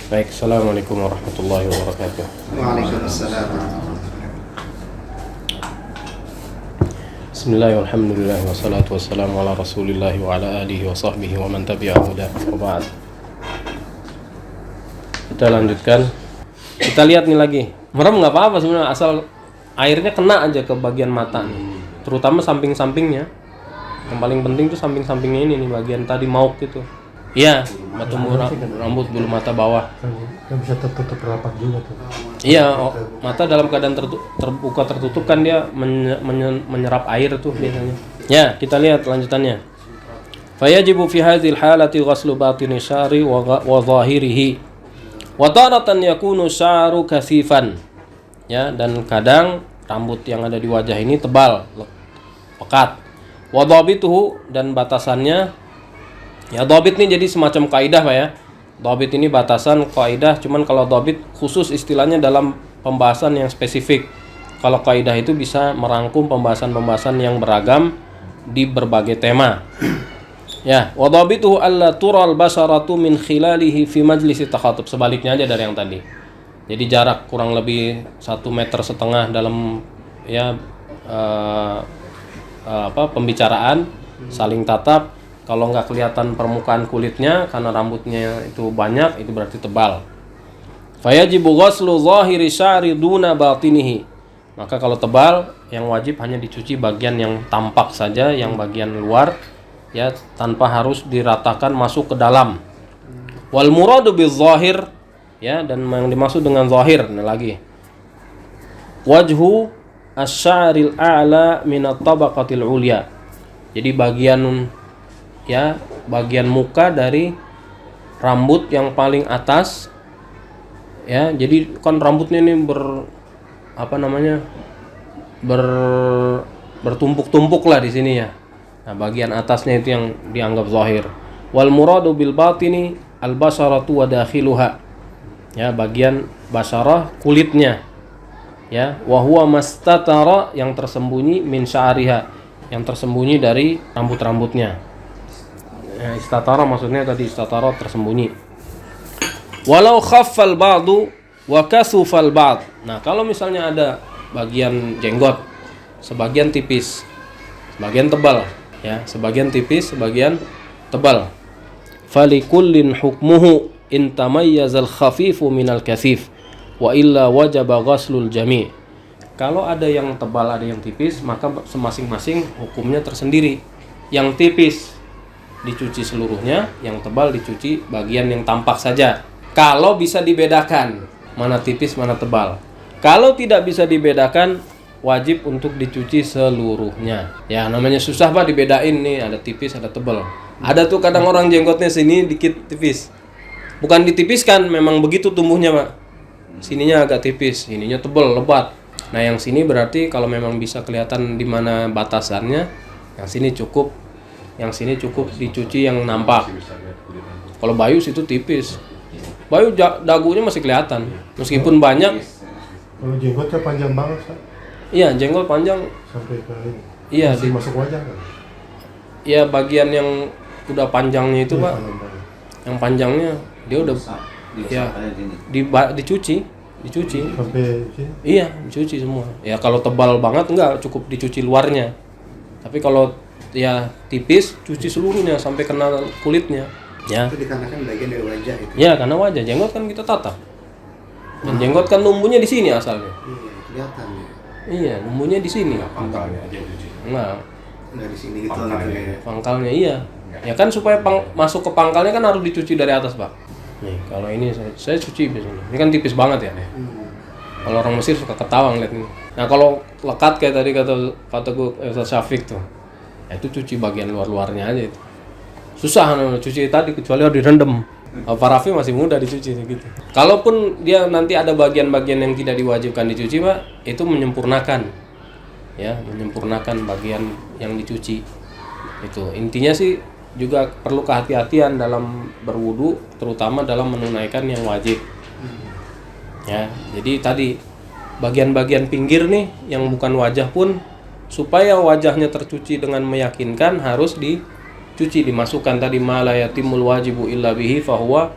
Baik, assalamualaikum warahmatullahi wabarakatuh. Waalaikumsalam. Bismillahirrahmanirrahim. Alhamdulillah wassalatu wassalamu ala Rasulillah wa ala alihi wa sahbihi wa man tabi'ahu huda. Wa ba'd. Kita lanjutkan. Kita lihat nih lagi. Merem nggak apa-apa sebenarnya, asal airnya kena aja ke bagian mata nih. Terutama samping-sampingnya. Yang paling penting tuh samping-sampingnya ini nih, bagian tadi mauk itu. Iya, batu rambut bulu mata bawah. Kan bisa tertutup rapat juga tuh. Iya, mata dalam keadaan terbuka tertutup kan dia menyerap air tuh biasanya. Ya, kita lihat lanjutannya. Fayajibu fi hadhil halati ghaslu batini syari wa zahirihi. Wa taratan yakunu sya'ru kasifan. Ya, dan kadang rambut yang ada di wajah ini tebal, pekat. Wa dhabituhu, dan batasannya. Ya, dhabit ini jadi semacam kaidah Pak ya. Dhabit ini batasan, kaidah, cuman kalau dhabit khusus istilahnya dalam pembahasan yang spesifik. Kalau kaidah itu bisa merangkum pembahasan-pembahasan yang beragam di berbagai tema. Ya, wa dhabituhu alla tural basharatu min khilalihi fi majlisi takhatub. Sebaliknya aja dari yang tadi. Jadi jarak kurang lebih 1,5 meter dalam ya pembicaraan, saling tatap. Kalau nggak kelihatan permukaan kulitnya karena rambutnya itu banyak, itu berarti tebal. Fayajibu ghaslu zahiri sya'ri duna batinihi. Maka kalau tebal, yang wajib hanya dicuci bagian yang tampak saja, yang bagian luar ya, tanpa harus diratakan masuk ke dalam. Wal muradu bil zahir, ya, dan yang dimaksud dengan zahir ini lagi. Wajhu asy-sya'ril a'la min at-tabaqatil 'ulya. Jadi bagian muka dari rambut yang paling atas, ya, jadi kan rambutnya ini bertumpuk-tumpuk lah di sini ya. Nah, bagian atasnya itu yang dianggap zahir. Wal muradu bil batini al basharatu wa dakhiluha. Ya, bagian basyarah kulitnya. Ya, wa huwa mastatara, yang tersembunyi, min sya'riha, yang tersembunyi dari rambut-rambutnya. Ya, istatara maksudnya tadi istatara tersembunyi. Walau khaffal ba'du wa kasufal ba'd. Nah, kalau misalnya ada bagian jenggot sebagian tipis, sebagian tebal, ya, sebagian tipis, sebagian tebal. Falikullin hukmuhu in tamayyazal khafifu minal kasif wa illa wajaba ghaslul jami'. Kalau ada yang tebal, ada yang tipis, maka masing-masing hukumnya tersendiri. Yang tipis dicuci seluruhnya, yang tebal dicuci bagian yang tampak saja. Kalau bisa dibedakan mana tipis mana tebal. Kalau tidak bisa dibedakan, wajib untuk dicuci seluruhnya. Ya, namanya susah Pak dibedain nih, ada tipis ada tebal. Ada tuh kadang orang jenggotnya sini dikit tipis. Bukan ditipiskan, memang begitu tumbuhnya Pak. Sininya agak tipis, sininya tebal, lebat. Nah, yang sini berarti kalau memang bisa kelihatan di mana batasannya, yang sini cukup. Yang sini cukup dicuci yang nampak. Kalau Bayus itu tipis. Bayu dagunya masih kelihatan, meskipun banyak. Kalau jenggotnya panjang banget, Pak. Iya, jenggot panjang Sampai ke ini. iya Masuk wajah kan? Iya, bagian yang udah panjangnya itu Pak. Yang panjangnya dia udah ya dicuci. Sampai sini. Iya, dicuci semua. Ya kalau tebal banget enggak, cukup dicuci luarnya. Tapi kalau ya tipis, cuci seluruhnya sampai kena kulitnya. Ya. Itu dikarenakan bagian dari wajah itu. Ya, karena wajah, jenggot kan kita tata. Dan jenggot kan numbuhnya di sini asalnya. Iya, kelihatan ya. Iya, numbuhnya di sini. Pangkalnya aja cuci. Nggak di sini gitu. Pangkalnya. Pangkalnya iya. Ya kan supaya masuk ke pangkalnya kan harus dicuci dari atas, Pak. Nih, kalau ini saya cuci biasanya. Ini kan tipis banget ya. Kalau orang Mesir suka ketawa ngeliat ini. Nah, kalau lekat kayak tadi kata gue Ustaz Syafiq tuh. Ya, itu cuci bagian luar-luarnya aja itu. Susah cuci tadi kecuali harus direndam. Pak Raffi masih mudah dicuci gitu. Kalaupun dia nanti ada bagian-bagian yang tidak diwajibkan dicuci, Pak, itu menyempurnakan. Ya, menyempurnakan bagian yang dicuci. Itu intinya sih juga perlu kehati-hatian dalam berwudu, terutama dalam menunaikan yang wajib. Ya, jadi tadi bagian-bagian pinggir nih yang bukan wajah pun, supaya wajahnya tercuci dengan meyakinkan, harus dicuci, dimasukkan tadi ma la yatimul wajibu illa bihi fahuwa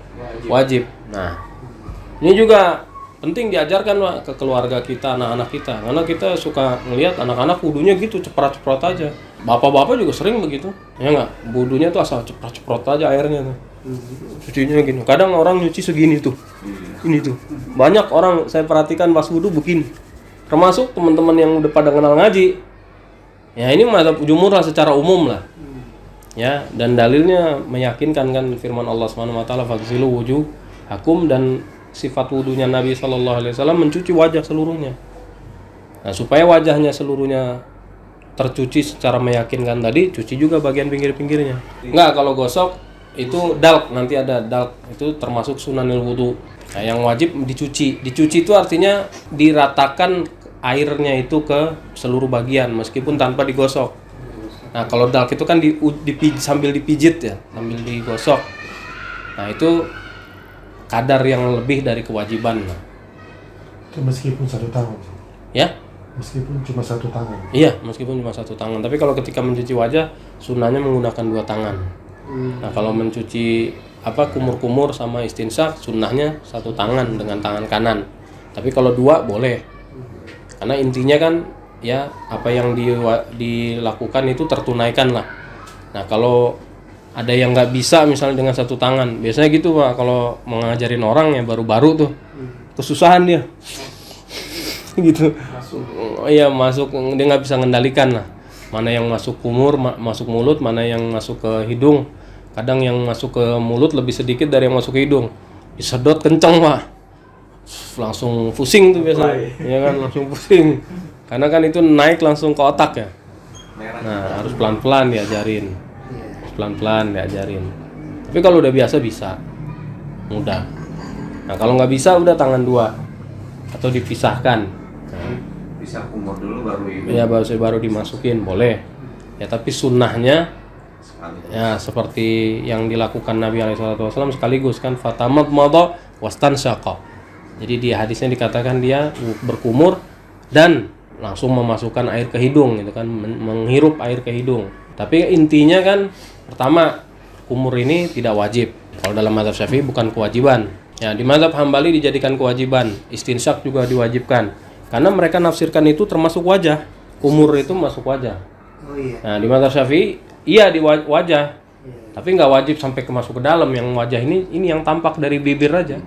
wajib. Nah, Ini juga penting diajarkan Pak ke keluarga kita, anak-anak kita. Karena kita suka ngelihat anak-anak wudunya gitu ceprot-ceprot aja. Bapak-bapak juga sering begitu. Ya enggak? Wudunya tuh asal ceprot-ceprot aja airnya tuh. Cucinya gini. Kadang orang nyuci segini tuh. Ini tuh. Banyak orang saya perhatikan pas wudu begini. Termasuk teman-teman yang udah pada kenal ngaji. Ya ini mazhab jumhur lah secara umum lah. Ya, dan dalilnya meyakinkan kan firman Allah Subhanahu wa taala faghsilu wujuhakum, dan sifat wudunya Nabi sallallahu alaihi wasallam mencuci wajah seluruhnya. Nah, supaya wajahnya seluruhnya tercuci secara meyakinkan tadi, cuci juga bagian pinggir-pinggirnya. Enggak, kalau gosok itu dalk, nanti ada dalk, itu termasuk sunanil wudu. Nah, yang wajib dicuci. Dicuci itu artinya diratakan airnya itu ke seluruh bagian meskipun tanpa digosok. Nah, kalau dalk itu kan sambil dipijit ya, sambil digosok. Nah, itu kadar yang lebih dari kewajiban. Itu meskipun 1 tangan. Ya? Meskipun cuma 1 tangan. Iya, meskipun cuma 1 tangan. Tapi kalau ketika mencuci wajah, sunnahnya menggunakan 2 tangan. Nah, kalau mencuci kumur-kumur sama istinsak, sunnahnya 1 tangan dengan tangan kanan. Tapi kalau 2 boleh. Karena intinya kan ya apa yang dilakukan itu tertunaikan lah. Nah, kalau ada yang nggak bisa misalnya dengan 1 tangan, biasanya gitu Pak, kalau mengajarin orang yang baru-baru tuh kesusahan dia gitu. Iya, masuk dia nggak bisa mengendalikan lah, mana yang masuk kumur, masuk mulut, mana yang masuk ke hidung. Kadang yang masuk ke mulut lebih sedikit dari yang masuk ke hidung, disedot kenceng Pak, langsung pusing tuh biasanya. Ya kan, langsung pusing karena kan itu naik langsung ke otak ya. Nah, harus pelan-pelan diajarin. Pelan-pelan diajarin. Tapi kalau udah biasa bisa, mudah. Nah, kalau nggak bisa udah tangan 2 atau dipisahkan. Nah, bisa kumur dulu baru ini. ya baru dimasukin boleh. Ya tapi sunnahnya ya seperti yang dilakukan Nabi SAW sekaligus kan, fatamat madha wastansyaqa. Jadi di hadisnya dikatakan dia berkumur dan langsung memasukkan air ke hidung gitu kan, menghirup air ke hidung. Tapi intinya kan pertama, kumur ini tidak wajib. Kalau dalam mazhab Syafi'i bukan kewajiban. Ya, di mazhab Hambali dijadikan kewajiban. Istinsyak juga diwajibkan. Karena mereka nafsirkan itu termasuk wajah. Kumur itu masuk wajah. Oh iya. Nah, di mazhab Syafi'i iya di wajah. Tapi nggak wajib sampai masuk ke dalam. Yang wajah ini yang tampak dari bibir aja.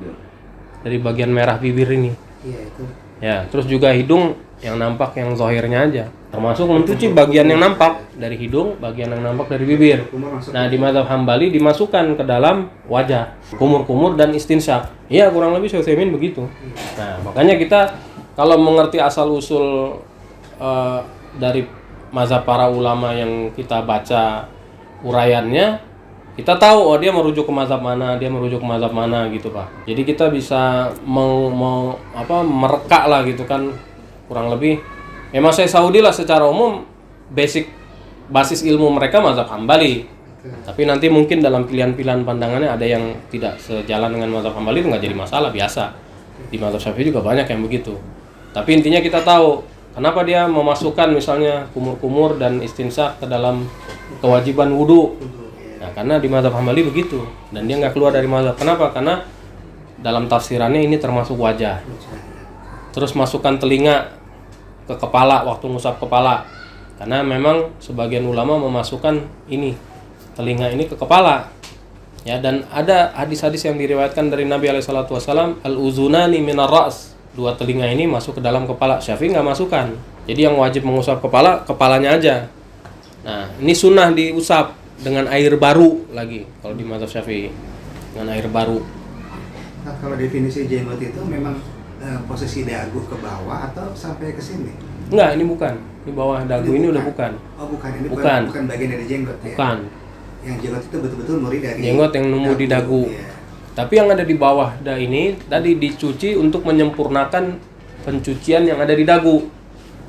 Dari bagian merah bibir ini. Iya itu. Ya, terus juga hidung yang nampak yang zahirnya aja. Termasuk mencuci bagian yang nampak dari hidung, bagian yang nampak dari bibir. Nah, di mazhab Hambali dimasukkan ke dalam wajah, kumur-kumur dan istinsyak. Iya, kurang lebih Syekh Utsaimin begitu. Nah, makanya kita kalau mengerti asal usul dari mazhab para ulama yang kita baca uraiannya, kita tahu dia merujuk ke mazhab mana, dia merujuk ke mazhab mana gitu Pak. Jadi kita bisa mereka lah gitu kan, kurang lebih. Memang saya Saudi lah secara umum basis ilmu mereka mazhab Hambali. Tapi nanti mungkin dalam pilihan-pilihan pandangannya ada yang tidak sejalan dengan mazhab Hambali, itu nggak jadi masalah, biasa. Di mazhab Syafi'i juga banyak yang begitu. Tapi intinya kita tahu kenapa dia memasukkan misalnya kumur-kumur dan istinsak ke dalam kewajiban wudu. Nah, karena di mazhab Hambali begitu dan dia nggak keluar dari mazhab. Kenapa? Karena dalam tafsirannya ini termasuk wajah. Terus masukkan telinga ke kepala waktu ngusap kepala. Karena memang sebagian ulama memasukkan ini telinga ini ke kepala. Ya, dan ada hadis-hadis yang diriwayatkan dari Nabi SAW, al-uzunani minar ra's. 2 telinga ini masuk ke dalam kepala. Syafi'i nggak masukkan. Jadi yang wajib mengusap kepala, kepalanya aja. Nah, ini sunnah diusap dengan air baru lagi kalau di mazhab Syafi'i, dengan air baru. Nah, kalau definisi jenggot itu memang posisi dagu ke bawah atau sampai ke sini? Enggak, ini bukan. Di bawah dagu ini udah bukan. Oh, bukan. Ini Bukan. bukan bagian dari jenggot ya? Bukan. Yang jenggot itu betul-betul muri dari Jenggot yang nemu di dagu. Ya. Tapi yang ada di bawah ini tadi dicuci untuk menyempurnakan pencucian yang ada di dagu.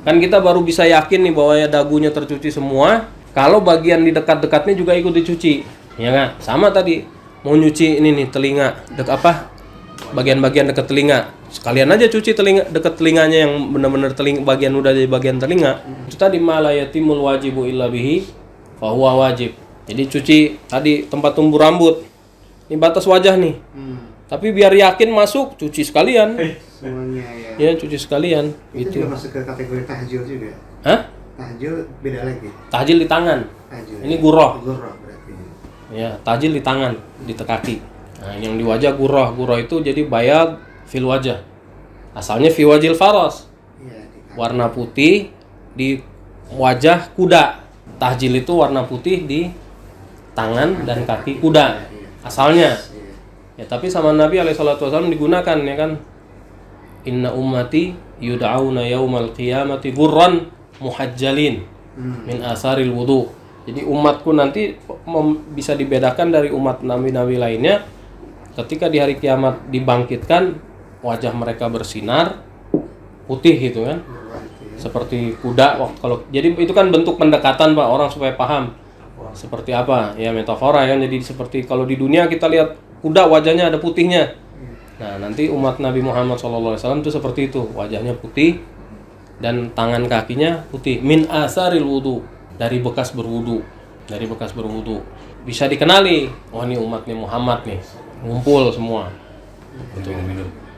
Kan kita baru bisa yakin nih bahwa ya dagunya tercuci semua kalau bagian di dekat-dekatnya juga ikut dicuci. Ya kan? Sama tadi mau nyuci ini nih telinga, bagian-bagian dekat telinga. Sekalian aja cuci telinga dekat telinganya yang benar-benar bagian udah di bagian telinga. Itu tadi malayatimul wajibu illa bihi fa huwa wajib. Jadi cuci tadi tempat tumbuh rambut. Ini batas wajah nih. Tapi biar yakin masuk, cuci sekalian. Semuanya ya. Ya, cuci sekalian. Itu Gitu. juga masuk ke kategori tahjil juga. Hah? Tahjil beda lagi. Tahjil di tangan. Tahjil. Ini gurrah. Gurrah berarti. Ya, tahjil di tangan, di kaki. Nah, yang di wajah gurrah. Gurrah itu jadi bayad fil wajah. Asalnya fi wajil faras. Iya, di kaki. Warna putih di wajah kuda. Tahjil itu warna putih di tangan dan kaki kuda. Asalnya. Iya. Ya, tapi sama Nabi SAW digunakan ya kan. Inna ummati yud'auna yaumal qiyamati gurran muhajjalin min asaril wudu. Jadi umatku nanti bisa dibedakan dari umat nabi-nabi lainnya ketika di hari kiamat dibangkitkan wajah mereka bersinar putih gitu kan. Gurrah itu ya. Seperti kuda kalau jadi itu kan bentuk pendekatan Pak orang supaya paham seperti apa ya metafora kan. Jadi seperti kalau di dunia kita lihat kuda wajahnya ada putihnya. Nah, nanti umat Nabi Muhammad SAW itu seperti itu, wajahnya putih dan tangan kakinya putih min asaril wudu, dari bekas berwudu. Bisa dikenali, oh ini umatnya Muhammad nih, ngumpul semua. Gitu.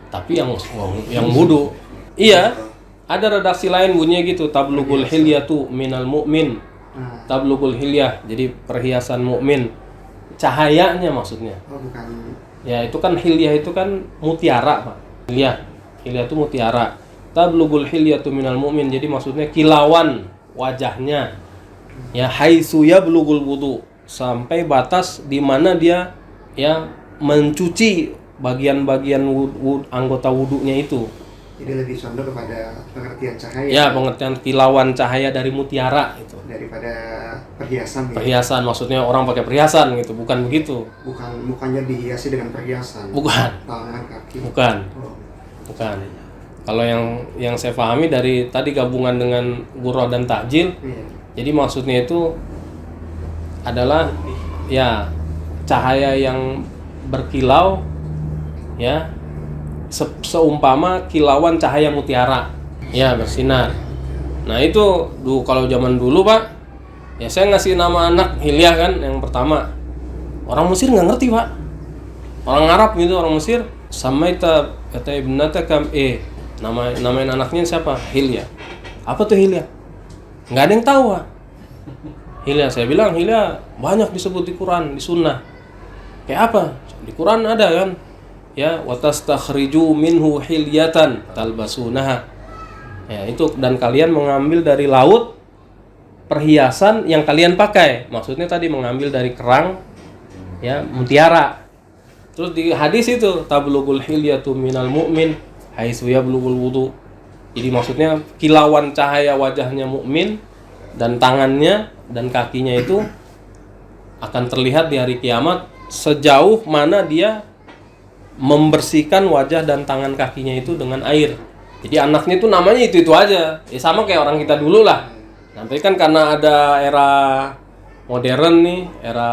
Tapi yang wudu, iya, ada redaksi lain bunyinya gitu, tablugul hilyatu minal mu'min. Nah, Tablugul hilyah, jadi perhiasan mukmin. Cahayanya maksudnya. oh bukan. Ya itu kan hilyah itu kan mutiara Pak. Hilyah itu mutiara. Tablugul hilyatu minal mu'min. Jadi maksudnya kilauan wajahnya. Ya haitsu yablugul wudu, sampai batas di mana dia ya mencuci bagian-bagian anggota wudunya itu. Jadi lebih condong kepada pengertian cahaya. Ya pengertian kilauan cahaya dari mutiara itu. Daripada perhiasan. Ya. Perhiasan maksudnya orang pakai perhiasan gitu, bukan begitu. Bukan mukanya dihiasi dengan perhiasan. Bukan. Tangan, kaki. Bukan. Oh. Bukan. Kalau yang saya pahami dari tadi gabungan dengan gurrah dan tahjil, Iya. jadi maksudnya itu adalah ya cahaya yang berkilau ya seumpama kilauan cahaya mutiara ya bersinar. Nah itu kalau zaman dulu Pak ya saya ngasih nama anak hilyah kan yang pertama. Orang Mesir nggak ngerti Pak, orang Arab gitu, orang Mesir samaita kata ibnataka namain anaknya siapa? Hilyah. Apa tuh hilyah? Nggak ada yang tahu Pak. Hilyah, saya bilang hilyah banyak disebut di Quran, di Sunnah. Kayak apa? Di Quran ada kan? Ya, watastakhriju minhu hilyatan talbasunaha. Ya, itu dan kalian mengambil dari laut perhiasan yang kalian pakai. Maksudnya tadi mengambil dari kerang ya, mutiara. Terus di hadis itu tablugul hilyatu minal mu'min haitsu yablugul wudu. Jadi maksudnya kilauan cahaya wajahnya mukmin dan tangannya dan kakinya itu akan terlihat di hari kiamat sejauh mana dia membersihkan wajah dan tangan kakinya itu dengan air. Jadi anaknya itu namanya itu aja. Ya sama kayak orang kita dulu lah. Nanti kan karena ada era modern nih, era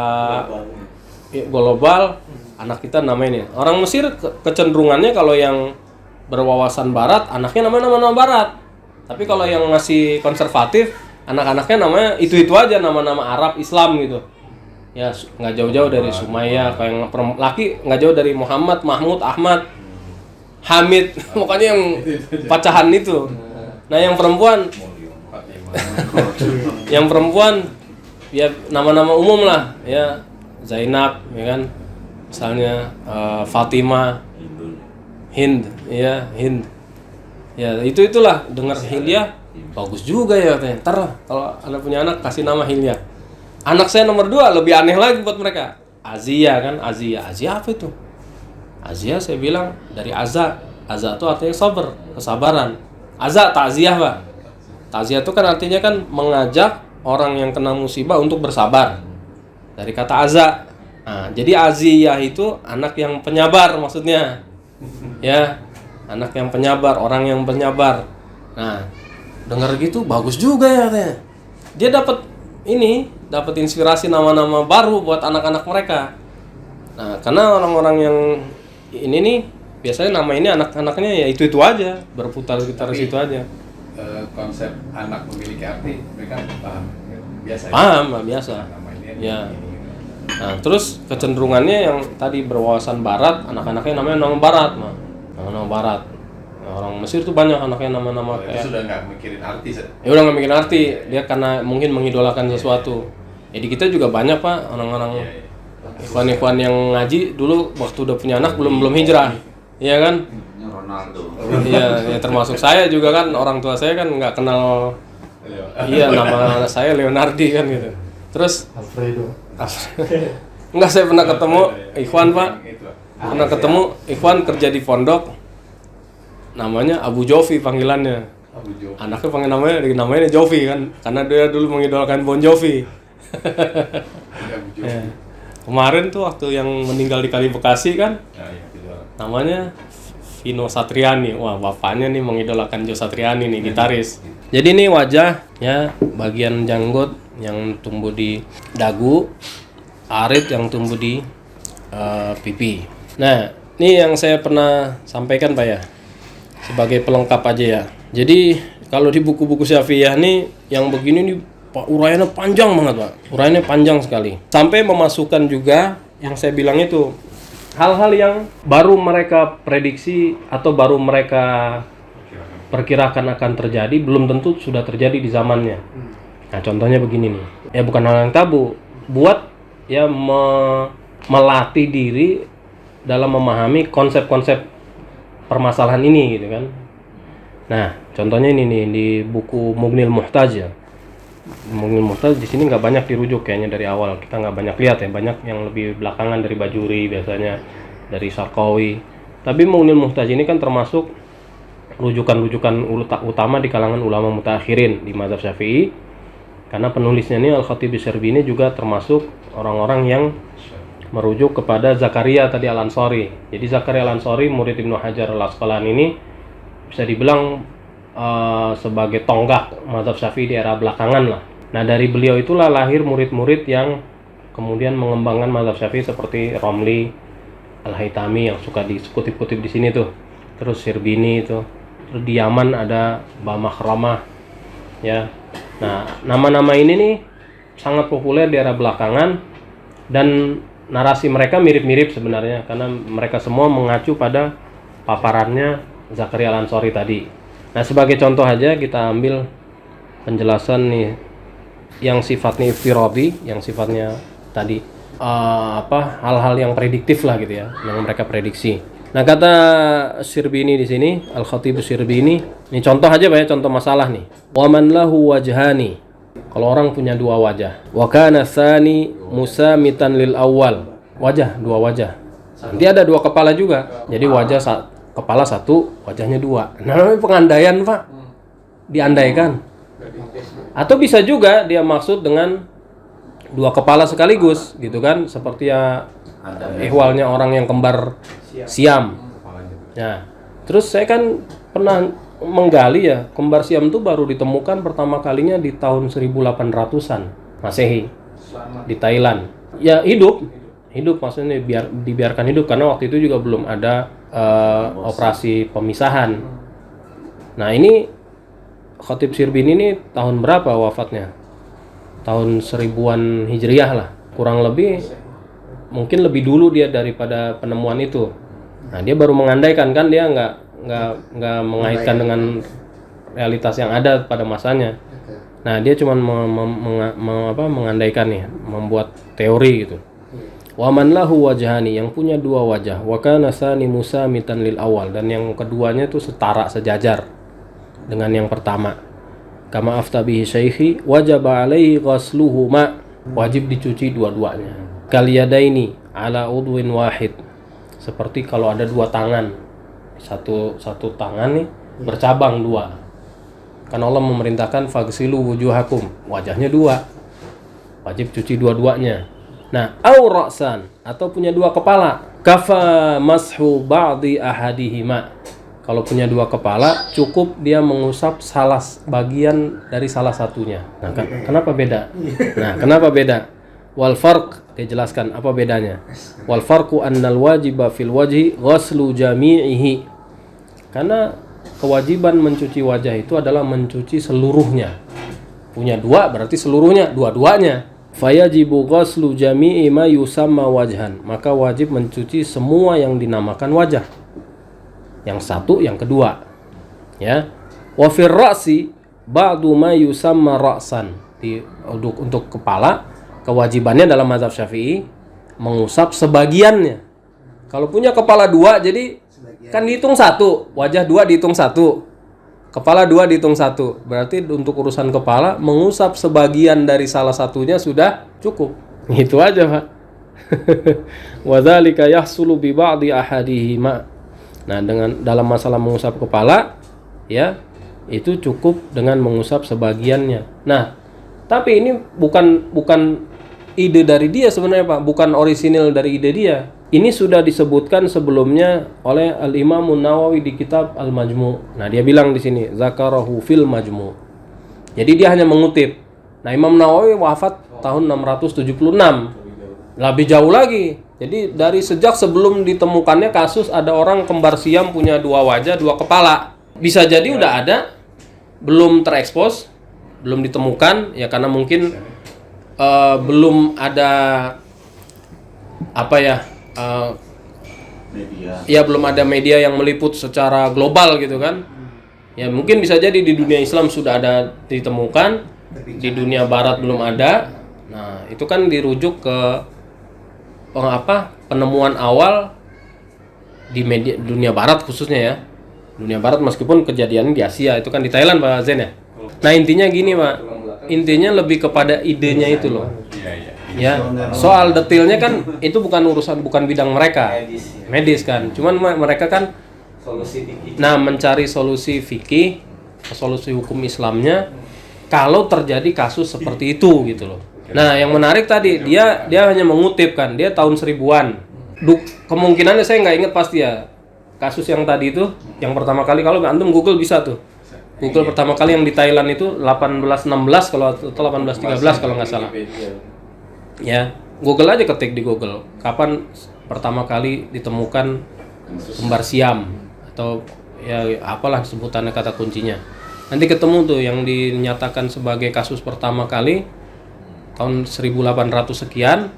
global, anak kita namanya. Orang Mesir kecenderungannya kalau yang berwawasan barat, anaknya namanya nama-nama barat. Tapi kalau yang masih konservatif, anak-anaknya namanya itu aja, nama-nama Arab, Islam gitu. Ya nggak jauh-jauh dari Sumayyah, kayak yang laki nggak jauh dari Muhammad, Mahmud, Ahmad, Hamid, pokoknya yang pacahan itu. Nah yang perempuan ya nama-nama umum lah ya, Zainab ya kan, misalnya Fatimah, Hind ya, Hind ya, itulah dengar hilyah bagus juga ya katanya. Ntar kalau Anda punya anak kasih nama hilyah. Anak saya nomor 2 lebih aneh lagi buat mereka. Azia kan, Azia apa itu? Azia saya bilang dari Aza. Aza itu artinya sabar, kesabaran. Aza takziah Pak. Takziah itu kan artinya kan mengajak orang yang kena musibah untuk bersabar. Dari kata Aza. Nah, jadi Azia itu anak yang penyabar maksudnya. Ya, anak yang penyabar, orang yang penyabar. Nah, dengar gitu bagus juga ya katanya. Dia dapat inspirasi nama-nama baru buat anak-anak mereka. Nah, karena orang-orang yang ini nih biasanya nama ini anak-anaknya ya itu aja, berputar-putar situ aja. Konsep anak memiliki arti mereka paham biasa. Paham lah biasa. Namanya Ya. ini. Nah, terus kecenderungannya yang tadi berwawasan barat, anak-anaknya namanya nama barat, mah. Nama barat. Nah, orang Mesir tuh banyak anaknya nama-nama kayak. Sudah nggak mikirin artis ya? Ya udah nggak mikirin arti, dia karena mungkin mengidolakan sesuatu. Ya di kita juga banyak Pak orang-orang ikhwan-ikhwan yang ngaji dulu waktu udah punya anak belum hijrah, iya kan? Ronaldo. Iya, ya termasuk saya juga kan, orang tua saya kan nggak kenal. Iya, nama saya Leonardi kan gitu. Terus Alfredo. enggak, saya pernah ketemu ikhwan Pak, pernah ketemu ikhwan kerja di pondok, namanya Abu Jovi panggilannya. Anaknya panggil namanya Jovi kan, karena dia dulu mengidolakan Bon Jovi. Ya. Kemarin tuh waktu yang meninggal di Kali Bekasi kan, namanya Vino Satriani. Wah, bapaknya nih mengidolakan Joe Satriani nih, gitaris. Jadi ini wajah ya, bagian janggut yang tumbuh di dagu, arit yang tumbuh di pipi. Nah, ini yang saya pernah sampaikan Pak ya, sebagai pelengkap aja ya. Jadi kalau di buku-buku Syafi'iyah nih yang begini nih Pak, uraiannya panjang banget Pak, uraiannya panjang sekali. Sampai memasukkan juga yang saya bilang itu, hal-hal yang baru mereka prediksi atau baru mereka perkirakan akan terjadi, belum tentu sudah terjadi di zamannya. Nah contohnya begini nih, ya bukan hal yang tabu, buat ya melatih diri dalam memahami konsep-konsep permasalahan ini gitu kan. Nah contohnya ini nih di buku Mughnil Muhtaj ya. Mughnil Muhtaj di sini nggak banyak dirujuk kayaknya dari awal, kita nggak banyak lihat ya, banyak yang lebih belakangan dari Bajuri biasanya, dari Sarqawi. Tapi Mughnil Muhtaj ini kan termasuk rujukan-rujukan utama di kalangan ulama mutaakhirin di mazhab Syafi'i, karena penulisnya ini Al-Khatib Syarbini juga termasuk orang-orang yang merujuk kepada Zakaria tadi Al-Ansari. Jadi Zakaria Al-Ansari murid Ibnu Hajar Al-Asqalani ini bisa dibilang sebagai tonggak mazhab Syafi'i di era belakangan lah. Nah dari beliau itulah lahir murid-murid yang kemudian mengembangkan mazhab Syafi'i seperti Romli, Al-Haytami yang suka dikutip-kutip di sini tuh, terus Sirbini itu, terus di Yaman ada Bamakhramah ya. Nah nama-nama ini nih sangat populer di era belakangan dan narasi mereka mirip-mirip sebenarnya karena mereka semua mengacu pada paparannya Zakaria Al-Ansari tadi. Nah sebagai contoh aja kita ambil penjelasan nih yang sifatnya iftiradi, yang sifatnya tadi hal-hal yang prediktif lah gitu ya, yang mereka prediksi. Nah kata Sirbini di sini, Al-Khatib Sirbini, ini contoh aja Pak ya, contoh masalah nih. Wa man lahu wajhani, kalau orang punya dua wajah. Wa kana tsani musamitan lil awal, wajah, dua wajah. Nanti ada dua kepala juga, jadi wajah kepala satu, wajahnya dua. Nah, namanya pengandaian Pak, diandaikan. Atau bisa juga dia maksud dengan dua kepala sekaligus, gitu kan? Seperti ya ihwalnya orang yang kembar siam. Nah, terus saya kan pernah menggali ya, kembar siam itu baru ditemukan pertama kalinya di tahun 1800-an Masehi di Thailand. Ya hidup maksudnya dibiarkan hidup karena waktu itu juga belum ada operasi pemisahan. Nah ini Khatib Sirbini ini tahun berapa wafatnya? Tahun 1000-an Hijriyah lah, kurang lebih, mungkin lebih dulu dia daripada penemuan itu. Nah dia baru mengandaikan kan, dia nggak mengaitkan dengan realitas yang ada pada masanya. Nah dia cuma mengandaikan nih, membuat teori gitu. Wa man lahu wajhani, yang punya dua wajah. Wa kana tsani musamitan lil awal, dan yang keduanya itu setara, sejajar dengan yang pertama. Kama afta bihi syaikhi wajaba alaihi ghasluhuma, wajib dicuci dua-duanya. Kal yadaini ala udwin wahid, seperti kalau ada dua tangan, satu tangan nih bercabang dua. Karena Allah memerintahkan faghsilu wujuhakum, wajahnya dua, wajib cuci dua-duanya. Nah, au ra'san, atau punya dua kepala, kafa mashu ba'di ahadihima. Kalau punya dua kepala, cukup dia mengusap salah bagian dari salah satunya. Nah, kenapa beda? Nah, kenapa beda? Wal farq, dia jelaskan apa bedanya. Wal farqu annal wajiba fil wajhi ghaslu jami'ihi. Karena kewajiban mencuci wajah itu adalah mencuci seluruhnya. Punya dua berarti seluruhnya, dua-duanya. fayajibu ghaslu jami'i ma yusamma wajhan, maka wajib mencuci semua yang dinamakan wajah. Yang satu, yang kedua. Ya. Wa fir ra'si ba'du ma yusamma ra'san. Untuk kepala, kewajibannya dalam mazhab Syafi'i mengusap sebagiannya. Kalau punya kepala dua, jadi kan dihitung satu, wajah dua dihitung satu. Kepala 2 dihitung 1. Berarti untuk urusan kepala mengusap sebagian dari salah satunya sudah cukup. Itu aja, Pak. Wa dzalika yahsulu bi ba'di ahadihima. Nah, dengan dalam masalah mengusap kepala ya, itu cukup dengan mengusap sebagiannya. Nah, tapi ini bukan ide dari dia sebenarnya, Pak. Bukan orisinil dari ide dia. Ini sudah disebutkan sebelumnya oleh Al-Imam Nawawi di kitab Al-Majmu'. Nah, dia bilang di sini zakarahu fil Majmu'. Jadi dia hanya mengutip. Nah, Imam Nawawi wafat tahun 676. Lebih jauh lagi. Jadi dari sejak sebelum ditemukannya kasus ada orang kembar siam punya 2 wajah, 2 kepala. Bisa jadi udah ada, belum terekspos, belum ditemukan ya karena mungkin belum ada apa ya? Media. Ya belum ada media yang meliput secara global gitu kan. Ya mungkin bisa jadi di dunia Islam sudah ada ditemukan, di dunia Barat belum ada. Nah itu kan dirujuk ke penemuan awal di media dunia Barat khususnya ya. Dunia Barat meskipun kejadiannya di Asia, itu kan di Thailand Pak Zen ya. Nah intinya gini Pak, intinya lebih kepada idenya itu loh. Ya, soal detailnya kan itu bukan bidang mereka, medis kan. Cuman mereka kan mencari solusi fikih, solusi hukum Islamnya kalau terjadi kasus seperti itu gitu loh. Nah, yang menarik tadi dia hanya mengutip kan, dia tahun 1000-an. Kemungkinannya saya nggak ingat pasti ya. Kasus yang tadi itu, yang pertama kali kalau antum Google bisa tuh. Google pertama kali yang di Thailand itu 1816 kalau atau 1813 kalau nggak salah. Ya, Google aja ketik di Google. Kapan pertama kali ditemukan kembar siam atau ya apalah sebutannya kata kuncinya. Nanti ketemu tuh yang dinyatakan sebagai kasus pertama kali tahun 1800 sekian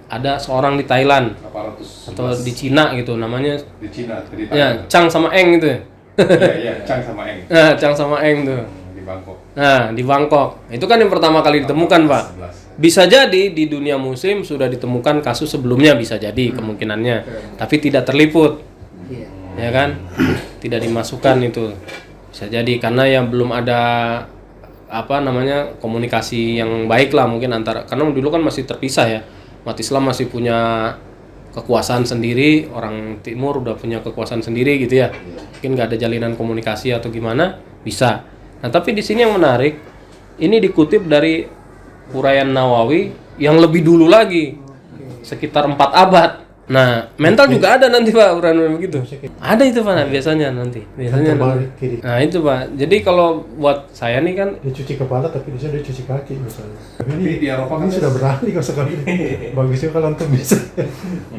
ada seorang di Thailand 811. atau di Cina gitu namanya. Di Cina, di Ya, Chang sama Eng gitu. Iya, Chang sama Eng. Nah, Chang sama Eng tuh. Di Bangkok. Nah, di Bangkok. Itu kan yang pertama kali ditemukan, Pak. 11. Bisa jadi di dunia muslim sudah ditemukan kasus sebelumnya, bisa jadi kemungkinannya. Tapi tidak terliput. Iya. Ya kan? Tidak dimasukkan itu. Bisa jadi karena yang belum ada komunikasi yang baik lah mungkin antara, karena dulu kan masih terpisah ya. Umat Islam masih punya kekuasaan sendiri, orang timur udah punya kekuasaan sendiri gitu ya. Mungkin nggak ada jalinan komunikasi atau gimana, bisa. Nah, tapi di sini yang menarik, ini dikutip dari Uraian Nawawi yang lebih dulu lagi, sekitar 4 abad. Nah, mental juga ada nanti Pak uraian begitu. Ada itu Pak biasanya nanti. Biasanya nanti. Kiri. Nah, itu Pak. Jadi kalau buat saya nih kan Dia cuci kepala tapi di sana dia cuci kaki misalnya. Tapi di Eropa Ini sudah beralih kok sekarang. Bagusnya kalau antum bisa.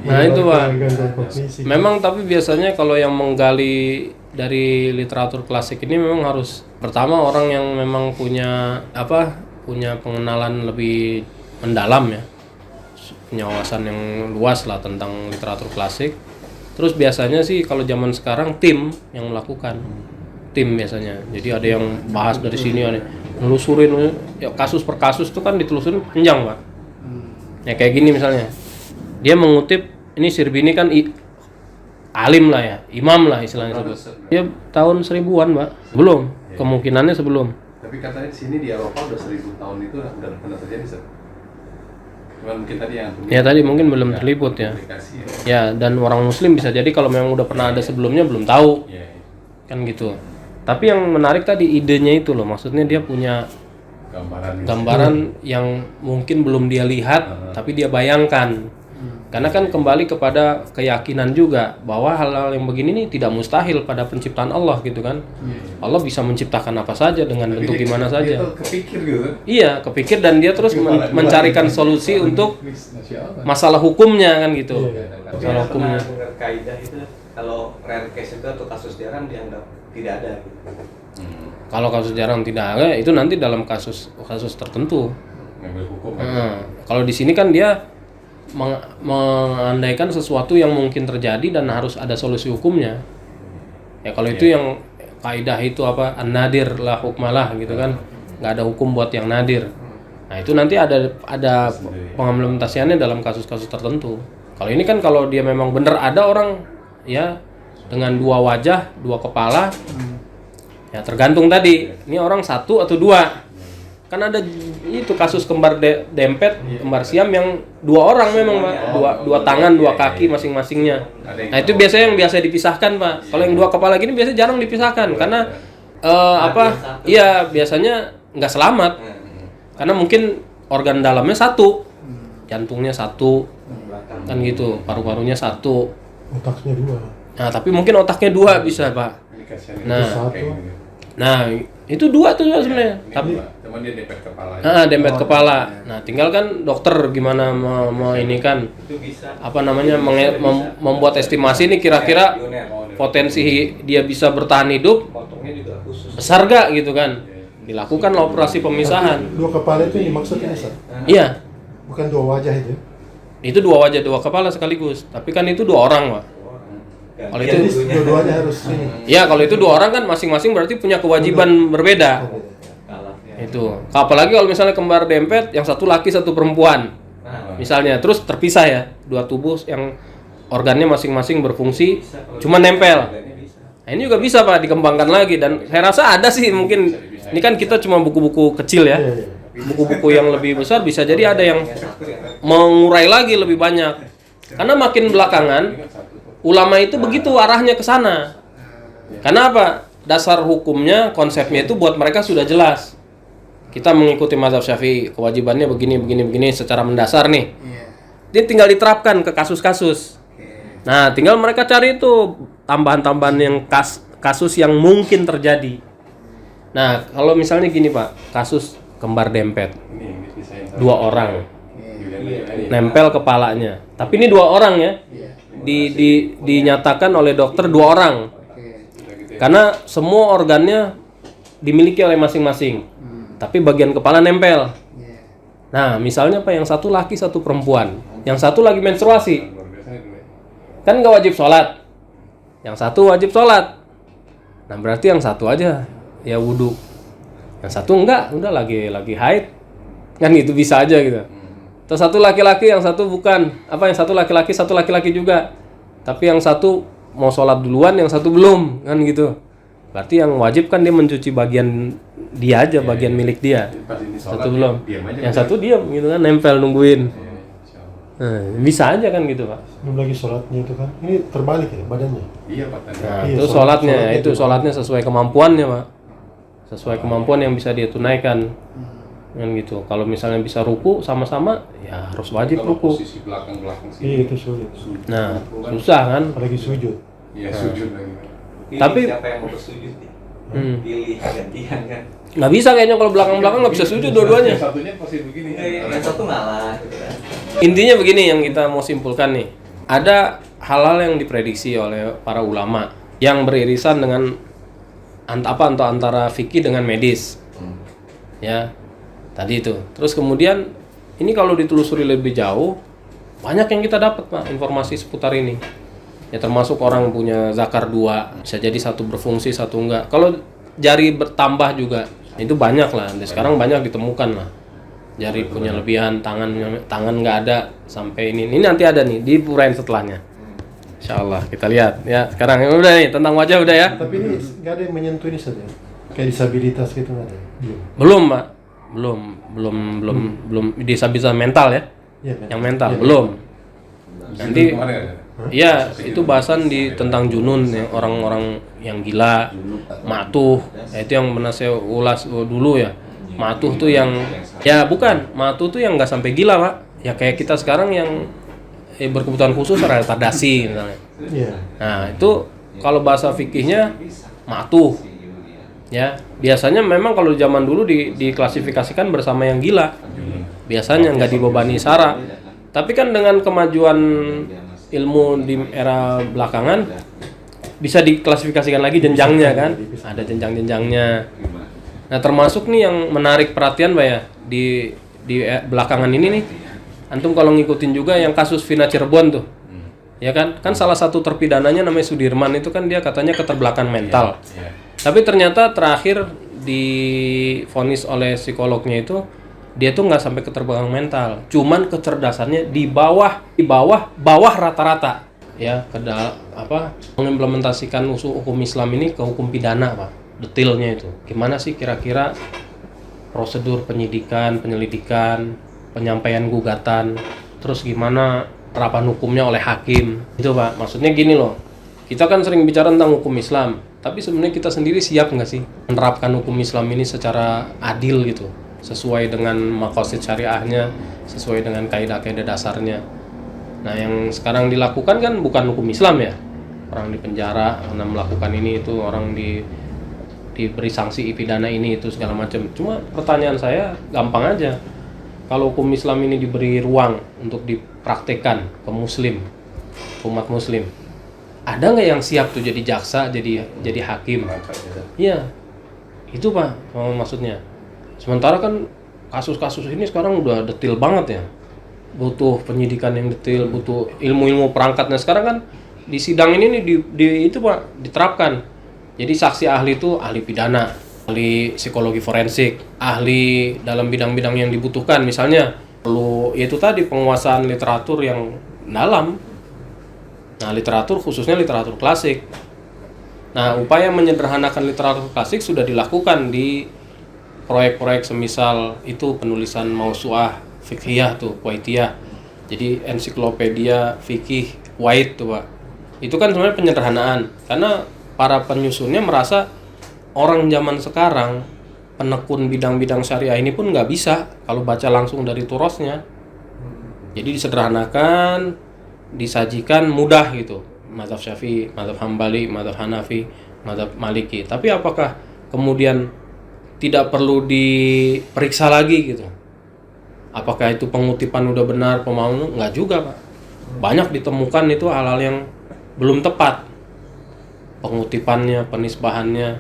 Nah, itu, Pak. Kognisi. memang tapi biasanya kalau yang menggali dari literatur klasik ini memang harus pertama orang yang memang punya pengenalan lebih mendalam ya, punya wawasan yang luas lah tentang literatur klasik. Terus biasanya sih kalau zaman sekarang tim yang melakukan, tim biasanya. Jadi ada yang bahas dari sini, ada nelusurin ya, kasus per kasus itu kan ditelusurin panjang Pak. Ya kayak gini misalnya, dia mengutip ini Sirbini kan alim lah ya, imam lah istilahnya sebut. Dia tahun 1000-an Pak, belum, kemungkinannya sebelum. Tapi katanya di sini di Eropa udah 1000 tahun itu udah pernah terjadi, Sir. Cuman mungkin tadi yang Ya tadi mungkin belum terliput ya. aplikasi ya. Ya dan orang muslim bisa jadi kalau memang udah pernah ada sebelumnya belum tahu. Iya. Kan gitu. Tapi yang menarik tadi idenya itu loh, maksudnya dia punya gambaran yang mungkin belum dia lihat tapi dia bayangkan. Karena kan kembali kepada keyakinan juga bahwa hal-hal yang begini nih tidak mustahil pada penciptaan Allah gitu kan. Allah bisa menciptakan apa saja dengan bentuk gimana saja. Dia tuh kepikir gitu. Iya, kepikir dan dia terus mencarikan solusi untuk masalah hukumnya kan gitu. Masalah hukumnya. Dengar kaidah itu kalau rare case itu atau kasus jarang dianggap tidak ada gitu. Kalau kasus jarang tidak ada, itu nanti dalam kasus tertentu. ngambil hukum. Kalau di sini kan dia mengandaikan sesuatu yang mungkin terjadi dan harus ada solusi hukumnya. Ya kalau itu yang kaidah itu apa, an-nadir la hukmalah gitu kan, nggak ada hukum buat yang nadir. Nah itu nanti ada pengimplementasiannya dalam kasus-kasus tertentu. Kalau ini kan kalau dia memang benar ada orang ya dengan dua wajah, dua kepala, ya tergantung tadi ini orang satu atau dua. Kan ada itu kasus kembar dempet, kembar siam yang dua orang memang Pak, dua tangan, dua kaki masing-masingnya. Nah itu biasanya yang biasa dipisahkan Pak. Kalau yang dua kepala gini biasanya jarang dipisahkan karena iya biasanya nggak selamat. Karena mungkin organ dalamnya satu, jantungnya satu, kan gitu, paru-parunya satu. Otaknya 2. Nah tapi mungkin otaknya 2 bisa Pak. Nah itu 2 tuh sebenarnya. Tapi cuman dia dempet kepala. dempet kepala. Nah, tinggal kan dokter gimana ini kan Itu bisa. apa namanya membuat estimasi nih kira-kira potensi dia bisa bertahan hidup Potongnya juga khusus. besar gak gitu kan. Dilakukan operasi pemisahan. 2 kepala itu yang dimaksud ini, Sat? Iya. Bukan 2 wajah itu. Itu 2 wajah 2 kepala sekaligus. Tapi kan itu 2 orang, Pak. Kalau itu Jadi dua-duanya harus ini. ya kalau itu 2 orang kan masing-masing berarti punya kewajiban berbeda. Itu. Apalagi kalau misalnya kembar dempet yang satu laki satu perempuan. Misalnya terus terpisah ya, 2 tubuh yang organnya masing-masing berfungsi cuma nempel. Nah, ini juga bisa Pak dikembangkan lagi dan saya rasa ada sih mungkin ini kan kita cuma buku-buku kecil ya. Buku-buku yang lebih besar bisa jadi ada yang mengurai lagi lebih banyak. Karena makin belakangan ulama itu begitu arahnya ke sana. Karena apa? Dasar hukumnya, konsepnya itu buat mereka sudah jelas. Kita mengikuti mazhab Syafi'i, kewajibannya begini secara mendasar nih. Dia tinggal diterapkan ke kasus-kasus. Nah, tinggal mereka cari itu tambahan-tambahan yang kasus yang mungkin terjadi. Nah, kalau misalnya gini Pak, kasus kembar dempet, 2 orang, nempel kepalanya. Tapi ini 2 orang ya, dinyatakan oleh dokter 2 orang, karena semua organnya dimiliki oleh masing-masing. Tapi bagian kepala nempel. Nah, misalnya Pak, yang satu laki, satu perempuan, yang satu lagi menstruasi, kan nggak wajib sholat, yang satu wajib sholat. Nah berarti yang satu aja ya wudhu, yang satu enggak, udah lagi haid, kan gitu bisa aja gitu. Terus satu laki-laki, yang satu bukan, yang satu laki-laki juga, tapi yang satu mau sholat duluan, yang satu belum, kan gitu. Berarti yang wajib kan dia mencuci bagian dia aja, bagian milik dia. Satu belum, yang satu diam gitu kan, nempel nungguin. Nah, bisa aja kan gitu Pak. Belum lagi sholatnya itu kan, ini terbalik ya badannya. Iya Pak. Nah, itu sholatnya sesuai kemampuannya Pak, sesuai kemampuan yang bisa dia tunaikan, kan gitu. Kalau misalnya bisa ruku sama-sama, ya harus wajib ruku. Posisi belakang sih. Iya itu sulit. Nah, susah kan? Apalagi sujud. Iya sujud lagi. Tapi siapa yang mau bersujud nih? Pilih gantian kan. Nggak bisa kayaknya kalau belakang-belakang nggak bisa sujud dua-duanya. Satunya pasti begini. Yang satu ngalah gitu kan. Intinya begini yang kita mau simpulkan nih, ada hal-hal yang diprediksi oleh para ulama yang beririsan dengan antara fikih dengan medis, ya tadi itu. Terus kemudian ini kalau ditelusuri lebih jauh, banyak yang kita dapat Pak informasi seputar ini. Ya termasuk orang punya zakar 2, bisa jadi satu berfungsi satu enggak. Kalau jari bertambah juga itu banyak lah. Dan sekarang banyak ditemukan lah. Jari punya lebihan, tangan nggak ada sampai ini nanti ada nih di purain setelahnya. Insyaallah kita lihat ya. Sekarang udah nih tentang wajah udah ya. Tapi ini nggak ada yang menyentuh ini saja. Kayak disabilitas gitu nggak ada. Belum Pak. Belum disabilitas mental ya. Iya, Yang mental belum. Nanti kemarin ada. iya itu bahasan tentang junun ya, orang-orang yang gila, matuh. Ya, itu yang pernah saya ulas dulu ya. Matuh tuh yang matuh tuh yang nggak sampai gila Pak. Ya kayak kita sekarang yang berkebutuhan khusus retardasi misalnya. Iya. Nah itu kalau bahasa fikihnya matuh. Ya biasanya memang kalau zaman dulu diklasifikasikan bersama yang gila. Biasanya nggak dibebani sara. Tapi kan dengan kemajuan ilmu di era belakangan bisa diklasifikasikan lagi jenjangnya kan. Ada jenjang-jenjangnya. Nah termasuk nih yang menarik perhatian Pak ya di di belakangan ini nih, antum kalau ngikutin juga yang kasus Vina Cirebon tuh, ya kan? Kan salah satu terpidananya namanya Sudirman itu kan dia katanya keterbelakangan mental. Tapi ternyata terakhir divonis oleh psikolognya itu dia tuh nggak sampai keterbelakangan mental, cuman kecerdasannya di bawah rata-rata. Ya, mengimplementasikan hukum Islam ini ke hukum pidana, Pak. Detailnya itu. Gimana sih kira-kira prosedur penyidikan, penyelidikan, penyampaian gugatan, terus gimana penerapan hukumnya oleh hakim. Itu, Pak. Maksudnya gini loh. Kita kan sering bicara tentang hukum Islam, tapi sebenarnya kita sendiri siap nggak sih menerapkan hukum Islam ini secara adil gitu, sesuai dengan maqasid syariahnya, sesuai dengan kaidah-kaidah dasarnya. Nah, yang sekarang dilakukan kan bukan hukum Islam ya. Orang di penjara karena melakukan ini itu, orang diberi sanksi pidana ini itu segala macam. Cuma pertanyaan saya gampang aja. Kalau hukum Islam ini diberi ruang untuk dipraktekkan ke muslim, umat muslim, ada nggak yang siap tuh jadi jaksa, jadi hakim? Iya, itu Pak maksudnya. Sementara kan kasus-kasus ini sekarang udah detail banget ya, butuh penyidikan yang detail, butuh ilmu-ilmu perangkatnya. Sekarang kan di sidang ini nih itu Pak diterapkan. Jadi saksi ahli itu ahli pidana, ahli psikologi forensik, ahli dalam bidang-bidang yang dibutuhkan. Misalnya perlu yaitu tadi penguasaan literatur yang dalam. Nah, literatur khususnya literatur klasik. Nah, upaya menyederhanakan literatur klasik sudah dilakukan di proyek-proyek semisal itu penulisan mausu'ah fiqhiyah tuh, Kuwaitiyah. Jadi ensiklopedia fikih Kuwait tuh, Pak. Itu kan sebenarnya penyederhanaan karena para penyusunnya merasa orang zaman sekarang penekun bidang-bidang syariah ini pun nggak bisa kalau baca langsung dari turosnya. Jadi disederhanakan, disajikan mudah gitu. Mazhab Syafi'i, mazhab Hambali, mazhab Hanafi, mazhab Maliki. Tapi apakah kemudian tidak perlu diperiksa lagi gitu? Apakah itu pengutipan udah benar, pemahaman? Nggak juga, Pak. Banyak ditemukan itu hal-hal yang belum tepat. Pengutipannya, penisbahannya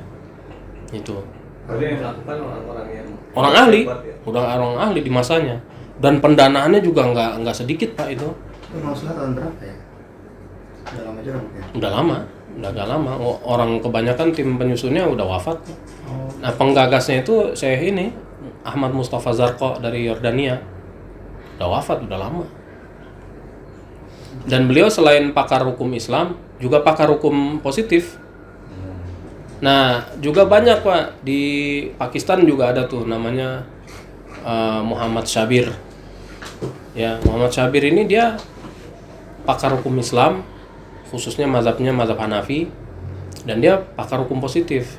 itu. Berarti yang melakukan orang-orang yang Orang ahli, hebat ya? udah orang ahli di masanya. Dan pendanaannya juga nggak sedikit, Pak, itu. Itu maksudnya tahun berapa ya? Udah lama juga mungkin. Udah agak lama. Orang kebanyakan tim penyusunnya udah wafat. Nah, penggagasnya itu saya ini Ahmad Mustafa Zarqa dari Yordania. Udah wafat, udah lama. Dan beliau selain pakar hukum Islam, juga pakar hukum positif. Nah, juga banyak Pak di Pakistan juga ada tuh namanya Muhammad Syabir. Ya, Muhammad Syabir ini dia pakar hukum Islam, khususnya mazhabnya mazhab Hanafi, dan dia pakar hukum positif.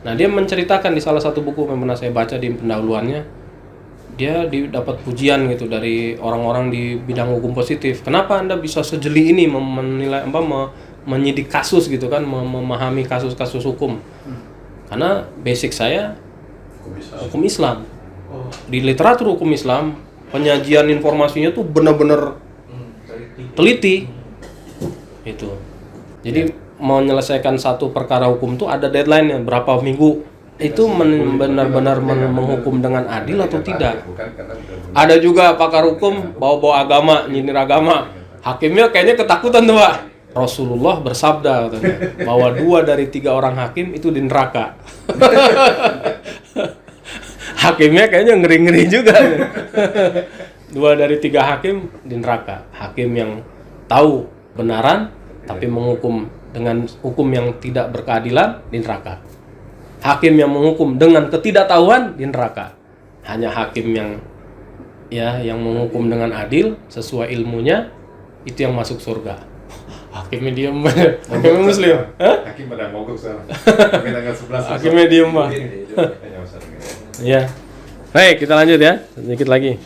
Nah, dia menceritakan di salah satu buku yang pernah saya baca di pendahuluannya, dia dapat pujian gitu dari orang-orang di bidang hukum positif. Kenapa Anda bisa sejeli ini menilai menyidik kasus gitu kan, memahami kasus-kasus hukum? Karena basic saya hukum Islam. Di literatur hukum Islam, penyajian informasinya tuh benar-benar teliti. Itu. Jadi menyelesaikan satu perkara hukum tuh ada deadline-nya berapa minggu. Itu benar-benar menghukum dengan adil atau tidak. Ada juga pakar hukum bawa-bawa agama, nyindir agama. Hakimnya kayaknya ketakutan tuh, Pak. Rasulullah bersabda katanya, bahwa 2 dari 3 orang hakim itu di neraka. Hakimnya kayaknya ngeri-ngeri juga. 2 dari 3 hakim di neraka. Hakim yang tahu benaran tapi menghukum dengan hukum yang tidak berkeadilan di neraka. Hakim yang menghukum dengan ketidaktahuan di neraka. Hanya hakim yang menghukum dengan adil sesuai ilmunya itu yang masuk surga. Hakimnya diem, hakimnya muslim. Hakim pada mogok sekarang. Hakimnya diem, Pak. Ya. Baik, kita lanjut ya. Sedikit lagi.